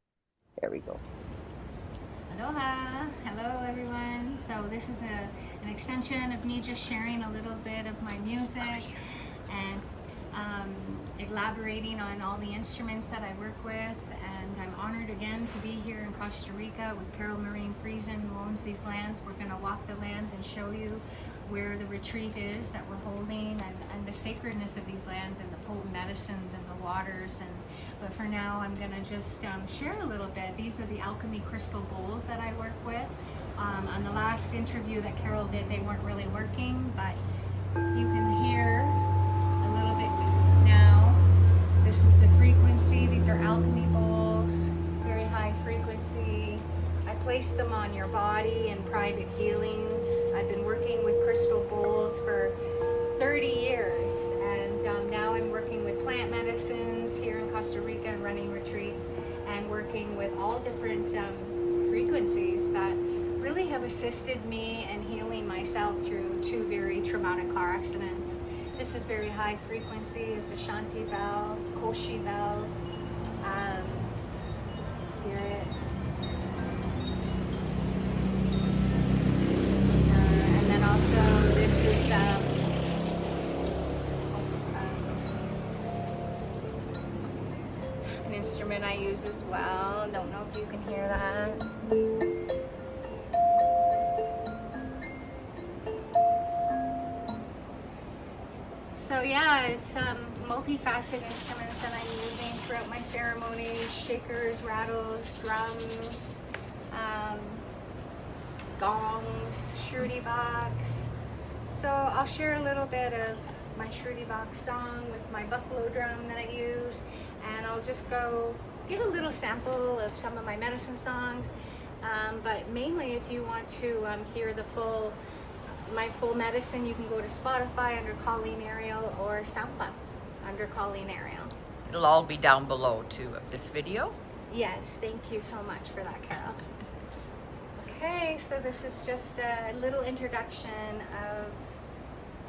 There we go. Aloha. Hello, everyone. So this is an extension of me just sharing a little bit of my music and elaborating on all the instruments that I work with. And I'm honored again to be here in Costa Rica with Carole Maureen Friesen, who owns these lands. We're going to walk the lands and show you where the retreat is that we're holding, and the sacredness of these lands and the potent medicines and the waters. But for now, I'm going to just share a little bit. These are the alchemy crystal bowls that I work with. On the last interview that Carole did, they weren't really working, but you can hear a little bit now. This is the frequency. These are alchemy bowls, very high frequency. I place them on your body in private healings. I've been working with crystal bowls for 30 years, and now I'm working with plant medicines here in Costa Rica and running retreats and working with all different frequencies that really have assisted me in healing myself through 2 very traumatic car accidents. This is very high frequency. It's a Shanti bell, Koshi bell. Hear it. And then also this is an instrument I use as well. Don't know if you can hear that. So yeah, it's multifaceted instruments that I'm using throughout my ceremonies: shakers, rattles, drums, gongs, shruti box. So I'll share a little bit of my shruti box song with my buffalo drum that I use, and I'll just go give a little sample of some of my medicine songs. But mainly, if you want to hear my full medicine, you can go to Spotify under Colleen Ariel or SoundCloud under Colleen Ariel. It'll all be down below too of this video. Yes, thank you so much for that, Carole. Okay, so this is just a little introduction of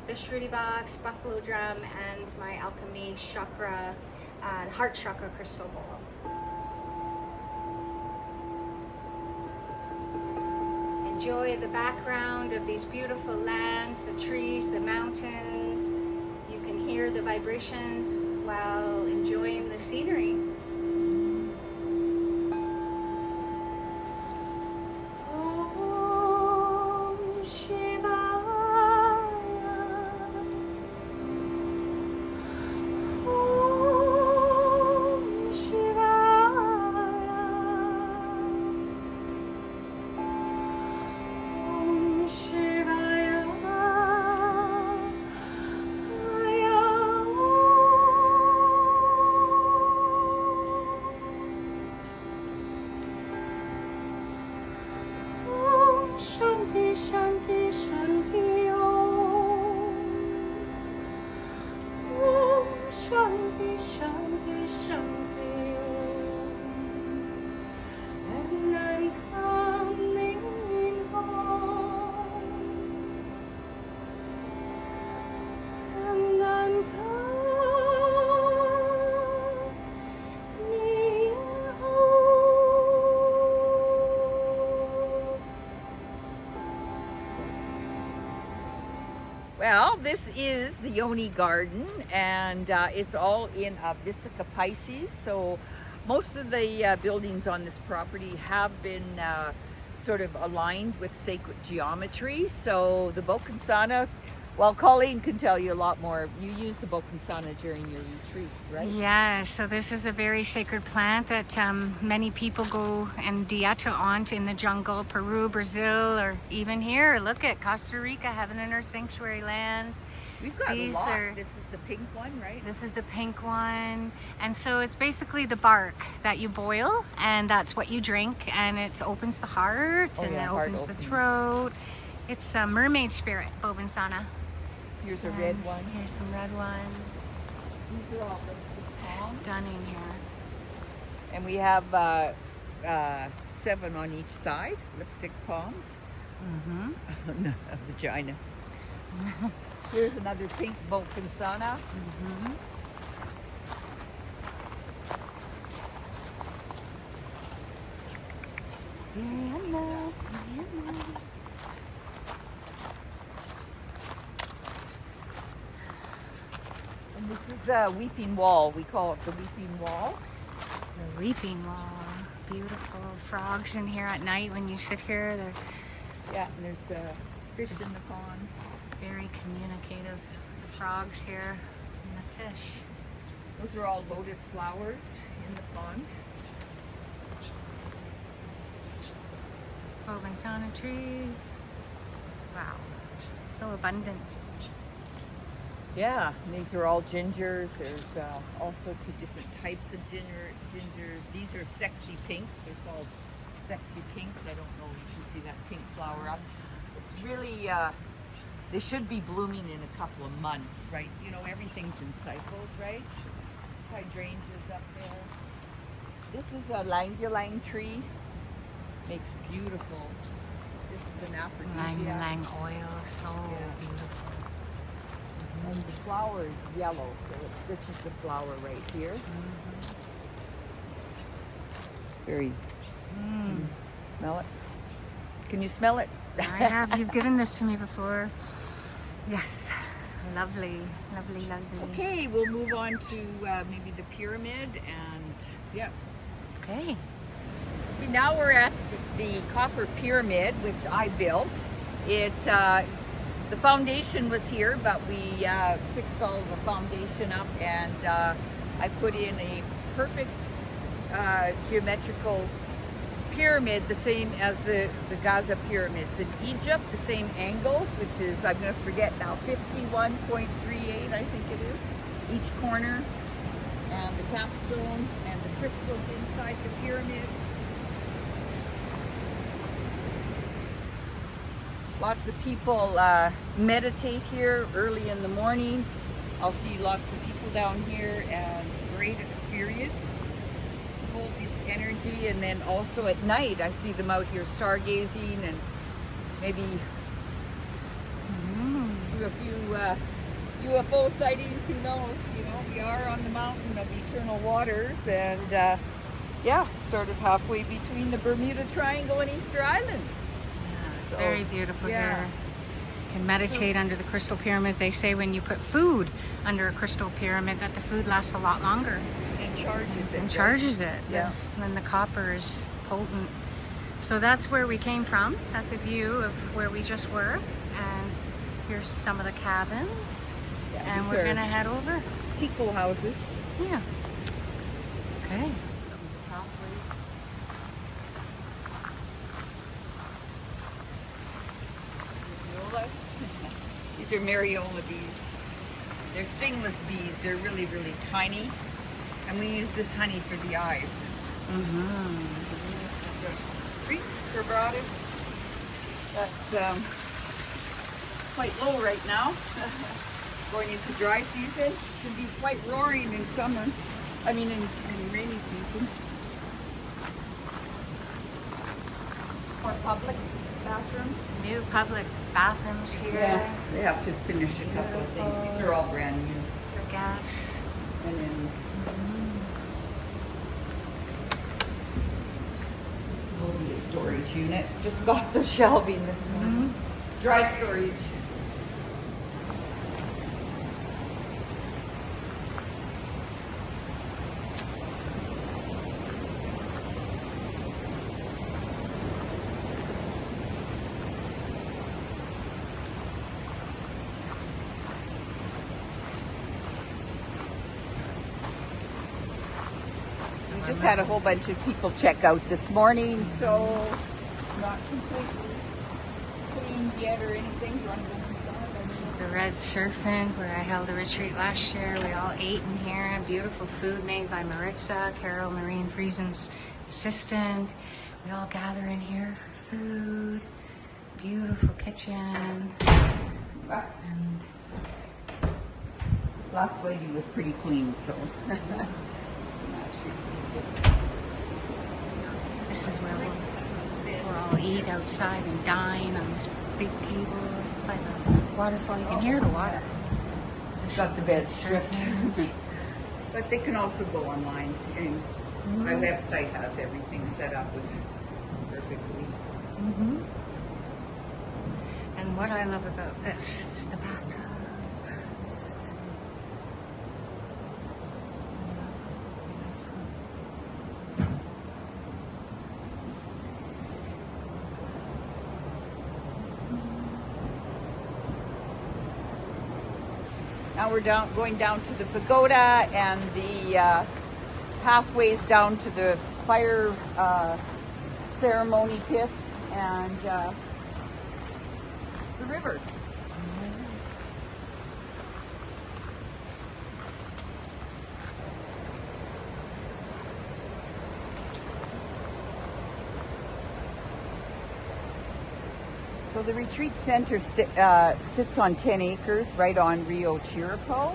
the shruti box, buffalo drum, and my alchemy chakra, heart chakra crystal bowl. Enjoy the background of these beautiful lands, the trees, the mountains. You can hear the vibrations while enjoying the scenery. Well, this is the Yoni Garden, and it's all in Vesica Pisces. So most of the buildings on this property have been sort of aligned with sacred geometry. So the Bokansana, well, Colleen can tell you a lot more. You use the Bokansana during your retreats, right? Yeah, so this is a very sacred plant that many people go and dieta on in the jungle, Peru, Brazil, or even here. Look at Costa Rica, heaven and earth sanctuary lands. We've got a lot. This is the pink one, right? This is the pink one. And so it's basically the bark that you boil, and that's what you drink, and it opens the heart, and it opens the throat. It's a mermaid spirit, Bokansana. Here's a red one. Here's some red ones. These are all palms. Stunning here. And we have 7 on each side, lipstick palms. Mm-hmm. A vagina. Here's another pink Bokansana. Mm-hmm. And this is a weeping wall. We call it the weeping wall. The weeping wall. Beautiful frogs in here at night when you sit here. They're and there's fish in the pond. Very communicative. The frogs here and the fish. Those are all lotus flowers in the pond. Bokansana trees. Wow, so abundant. Yeah, and these are all gingers. There's all sorts of different types of gingers. These are sexy pinks. They're called sexy pinks. I don't know if you can see that pink flower up. It's really, they should be blooming in a couple of months, right? You know, everything's in cycles, right? Hydrangeas up there. This is a lang-ylang tree. Makes beautiful. This is an aphrodisiac. Lang oil, so beautiful. And the flower is yellow, so this is the flower right here. Very. Smell it? Can you smell it? I have. You've given this to me before. Yes. Lovely, lovely, lovely. Okay, we'll move on to maybe the pyramid and Okay. Now we're at the copper pyramid, which I built. It the foundation was here, but we fixed all of the foundation up, and I put in a perfect geometrical pyramid, the same as the Gaza pyramids in Egypt, the same angles, which is, I'm going to forget now, 51.38, I think it is, each corner, and the capstone and the crystals inside the pyramid. Lots of people meditate here early in the morning. I'll see lots of people down here, and great experience. Hold this energy, and then also at night I see them out here stargazing, and maybe do a few UFO sightings. Who knows? You know, we are on the mountain of eternal waters, and yeah, sort of halfway between the Bermuda Triangle and Easter Islands. It's very beautiful yeah. here. You can meditate under the crystal pyramids. They say when you put food under a crystal pyramid that the food lasts a lot longer. And charges it. And charges it. Yeah. And then the copper is potent. So that's where we came from. That's a view of where we just were. And here's some of the cabins. Yeah, and we're gonna head over. Tico houses. Yeah. Okay. These are Mariola bees. They're stingless bees. They're really, really tiny. And we use this honey for the eyes. So, Greek Gerbratus. That's quite low right now. Going into dry season. It can be quite roaring in summer. I mean in rainy season. More public bathrooms. New public bathrooms here. Yeah, they have to finish a couple of things. These are all brand new. For gas. And then this will be a storage unit. Just got the shelving this morning. Dry storage. Just had a whole bunch of people check out this morning, so it's not completely cleaned yet or anything. Do you want to go inside? This is the Red Serpent where I held a retreat last year. We all ate in here. Beautiful food made by Maritza, Carole Maureen Friesen's assistant. We all gather in here for food. Beautiful kitchen. And this last lady was pretty clean, so. this is where we'll all eat outside and dine on this big table by the waterfall. You can hear the water. This Got is the bed Serpent. stripped. But they can also go online, and my website has everything set up with perfectly. And what I love about this is the bathtub. Just Now we're going down to the pagoda and the pathways down to the fire ceremony pit and the river. So the retreat center sits on 10 acres right on Rio Chirico,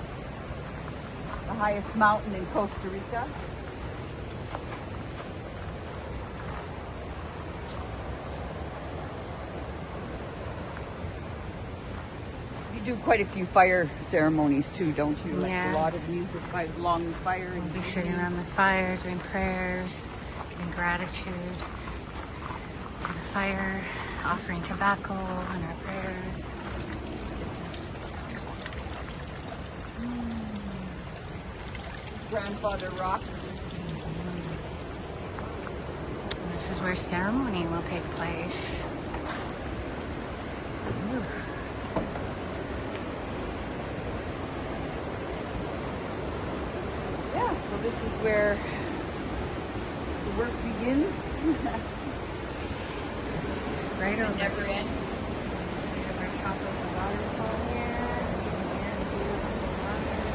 the highest mountain in Costa Rica. You do quite a few fire ceremonies too, don't you? Like a lot of music by along the fire. we'll be sitting around the fire, doing prayers, giving gratitude to the fire, offering tobacco and our prayers. Grandfather Rock. And this is where ceremony will take place. So this is where the work begins. It's right over. It never ends. Right over top of the waterfall here. And beautiful water.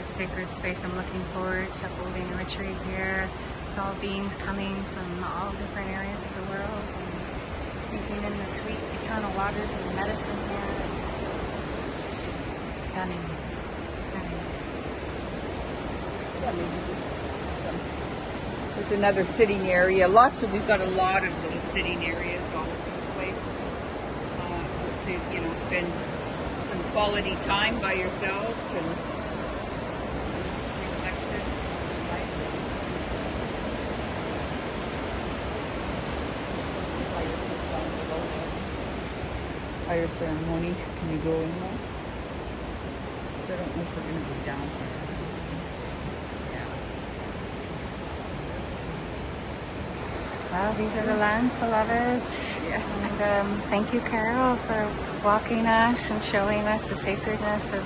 Sacred space. I'm looking forward to holding a retreat here with all beings coming from all different areas of the world and taking in the sweet eternal waters of the medicine here. Just stunning. There's another sitting area. We've got a lot of little sitting areas all over the place. Just to, spend some quality time by yourselves and protection. Fire ceremony. Can we go in there? I don't know if we're going to go down there. Well, these are the lands, beloveds. Yeah. And thank you, Carole, for walking us and showing us the sacredness of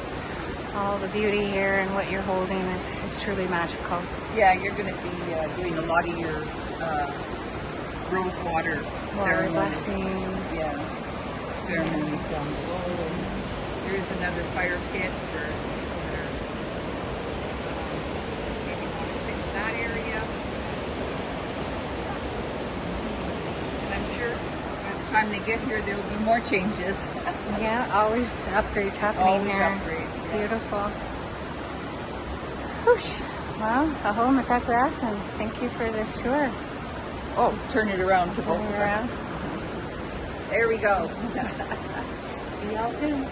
all the beauty here, and what you're holding is truly magical. Yeah, you're going to be doing a lot of your rose water ceremonies. Blessings. Yeah, ceremonies down below. And there is another fire pit for maybe you want to sit in that area. And I'm sure by the time they get here, there will be more changes. Yeah, always upgrades happening Always here. upgrades, yeah. Beautiful. Whoosh. Well, aho mataklas, and thank you for this tour. Oh, turn it around to both of us. Around. There we go. See y'all soon.